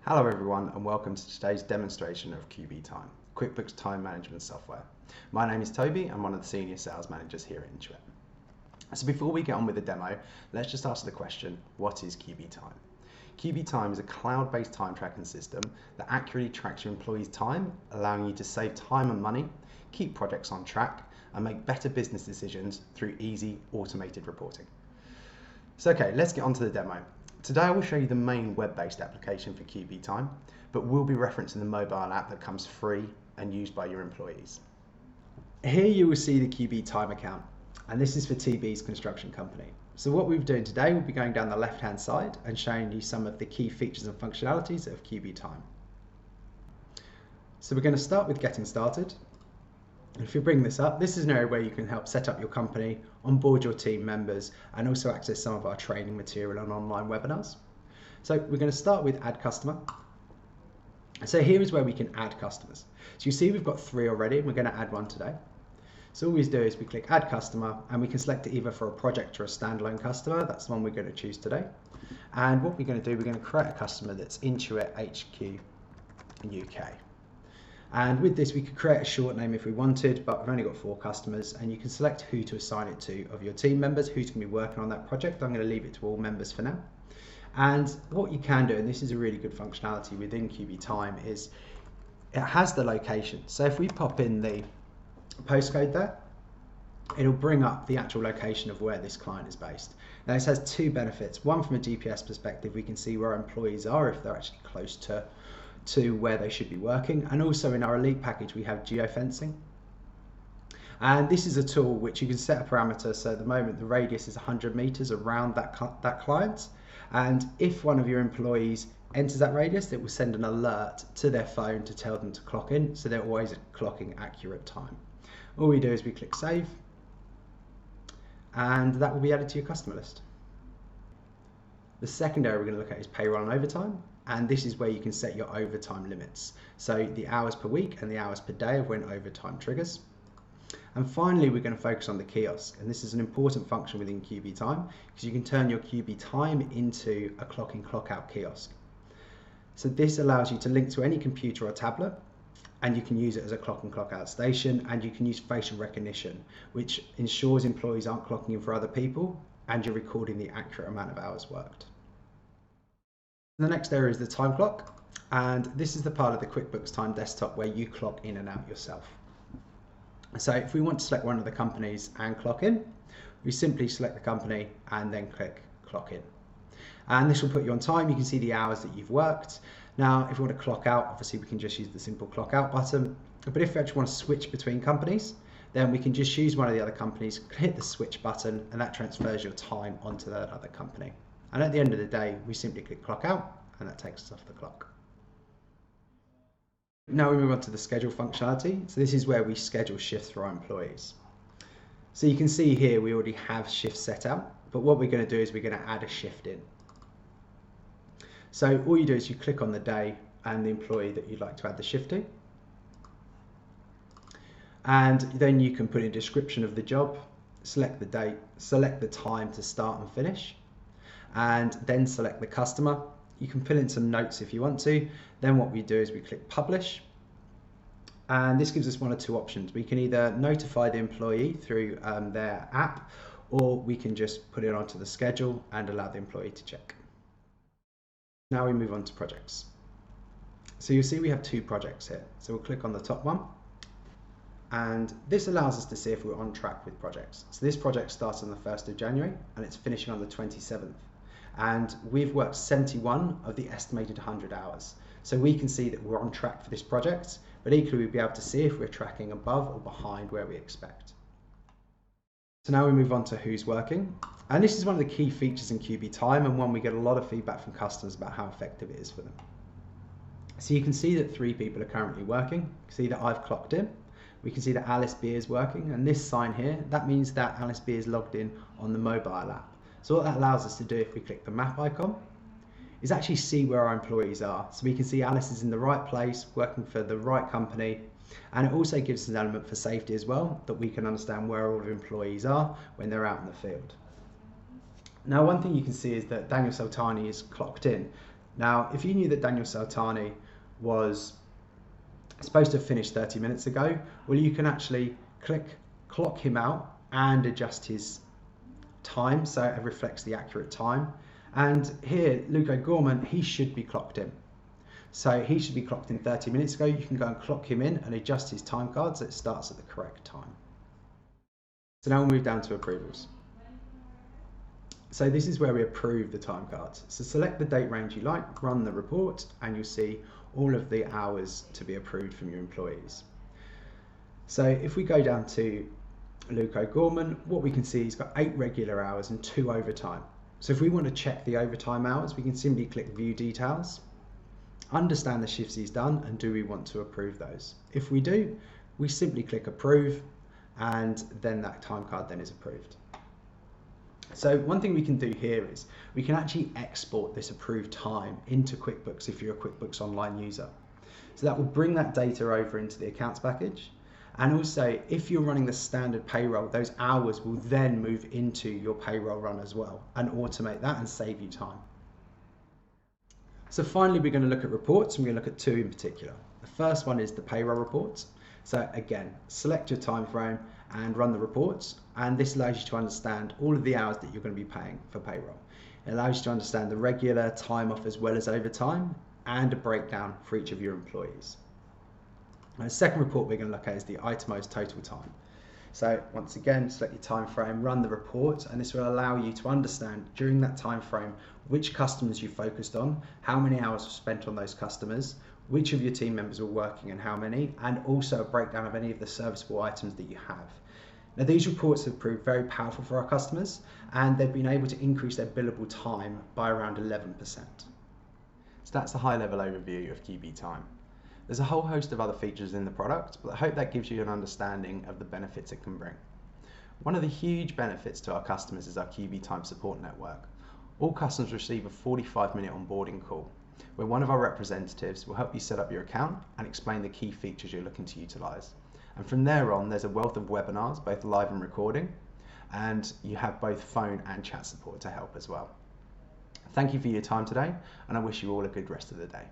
Hello everyone and welcome to today's demonstration of QB Time, QuickBooks Time Management software. My name is Toby, I'm one of the Senior Sales Managers here at Intuit. So before we get on with the demo, let's just ask the question, what is QB Time? QB Time is a cloud-based time tracking system that accurately tracks your employees' time, allowing you to save time and money, keep projects on track, and make better business decisions through easy automated reporting. So okay, let's get on to the demo. Today I will show you the main web-based application for QB Time, but we'll be referencing the mobile app that comes free and used by your employees. Here you will see the QB Time account, and this is for TB's construction company. So what we'll be doing today, we'll be going down the left-hand side and showing you some of the key features and functionalities of QB Time. So we're going to start with getting started. And if you bring this up, this is an area where you can help set up your company, onboard your team members, and also access some of our training material and online webinars. So we're going to start with Add Customer. So here is where we can add customers. So you see we've got 3 already, and we're going to add 1 today. So all we do is we click Add Customer, and we can select it either for a project or a standalone customer. That's the one we're going to choose today. And what we're going to do, we're going to create a customer that's Intuit HQ UK. And with this, we could create a short name if we wanted, but we've only got 4 customers, and you can select who to assign it to of your team members, who's going to be working on that project. I'm going to leave it to all members for now. And what you can do, and this is a really good functionality within QB Time, is it has the location. So if we pop in the postcode there, it'll bring up the actual location of where this client is based. Now this has 2 benefits. One, from a GPS perspective, we can see where our employees are if they're actually close to where they should be working, and also in our elite package we have geofencing, and this is a tool which you can set a parameter. So at the moment the radius is 100 meters around that client, and if one of your employees enters that radius, it will send an alert to their phone to tell them to clock in, so they're always clocking accurate time. All we do is we click save, and that will be added to your customer list. The second area we're going to look at is payroll and overtime. And this is where you can set your overtime limits. So the hours per week and the hours per day of when overtime triggers. And finally, we're going to focus on the kiosk. And this is an important function within QB Time because you can turn your QB Time into a clock in, clock out kiosk. So this allows you to link to any computer or tablet, and you can use it as a clock in, clock out station, and you can use facial recognition, which ensures employees aren't clocking in for other people and you're recording the accurate amount of hours worked. The next area is the time clock, and this is the part of the QuickBooks Time desktop where you clock in and out yourself. So if we want to select one of the companies and clock in, we simply select the company and then click clock in. And this will put you on time. You can see the hours that you've worked. Now, if we want to clock out, obviously we can just use the simple clock out button. But if we actually want to switch between companies, then we can just use one of the other companies, hit the switch button, and that transfers your time onto that other company. And at the end of the day, we simply click clock out, and that takes us off the clock. Now we move on to the schedule functionality. So this is where we schedule shifts for our employees. So you can see here we already have shifts set out, but what we're going to do is we're going to add a shift in. So all you do is you click on the day and the employee that you'd like to add the shift to. And then you can put in a description of the job, select the date, select the time to start and finish, and then select the customer. You can fill in some notes if you want to. Then what we do is we click publish, and this gives us 1 or 2 options. We can either notify the employee through their app, or we can just put it onto the schedule and allow the employee to check. Now we move on to projects. So you'll see we have 2 projects here. So we'll click on the top one, and this allows us to see if we're on track with projects. So this project starts on the 1st of January and it's finishing on the 27th. And we've worked 71 of the estimated 100 hours. So we can see that we're on track for this project, but equally we'll be able to see if we're tracking above or behind where we expect. So now we move on to who's working. And this is one of the key features in QB Time, and one we get a lot of feedback from customers about how effective it is for them. So you can see that 3 people are currently working. You can see that I've clocked in. We can see that Alice B is working, and this sign here, that means that Alice B is logged in on the mobile app. So what that allows us to do, if we click the map icon, is actually see where our employees are. So we can see Alice is in the right place, working for the right company, and it also gives us an element for safety as well, that we can understand where all the employees are when they're out in the field. Now, one thing you can see is that Daniel Sultani is clocked in. Now, if you knew that Daniel Saltani was supposed to have finished 30 minutes ago, well, you can actually clock him out and adjust his time so it reflects the accurate time. And here, Luke O'Gorman, he should be clocked in. So he should be clocked in 30 minutes ago. You can go and clock him in and adjust his time card so it starts at the correct time. So now we'll move down to approvals. So this is where we approve the time cards. So select the date range you like, run the report, and you'll see all of the hours to be approved from your employees. So if we go down to Luke O'Gorman, what we can see, he's got 8 regular hours and 2 overtime. So if we want to check the overtime hours, we can simply click View Details, understand the shifts he's done, and do we want to approve those? If we do, we simply click Approve, and then that time card then is approved. So one thing we can do here is we can actually export this approved time into QuickBooks if you're a QuickBooks Online user. So that will bring that data over into the accounts package. And also, if you're running the standard payroll, those hours will then move into your payroll run as well and automate that and save you time. So finally, we're going to look at reports, and we're going to look at 2 in particular. The first one is the payroll reports. So again, select your time frame and run the reports, and this allows you to understand all of the hours that you're going to be paying for payroll. It allows you to understand the regular, time off, as well as overtime, and a breakdown for each of your employees. And the second report we're going to look at is the itemized total time. So once again, select your time frame, run the report, and this will allow you to understand during that time frame which customers you focused on, how many hours were spent on those customers, which of your team members were working and how many, and also a breakdown of any of the serviceable items that you have. Now, these reports have proved very powerful for our customers, and they've been able to increase their billable time by around 11%. So that's a high-level overview of QB Time. There's a whole host of other features in the product, but I hope that gives you an understanding of the benefits it can bring. One of the huge benefits to our customers is our QB Time support network. All customers receive a 45-minute onboarding call, where one of our representatives will help you set up your account and explain the key features you're looking to utilize. And from there on, there's a wealth of webinars, both live and recording, and you have both phone and chat support to help as well. Thank you for your time today, and I wish you all a good rest of the day.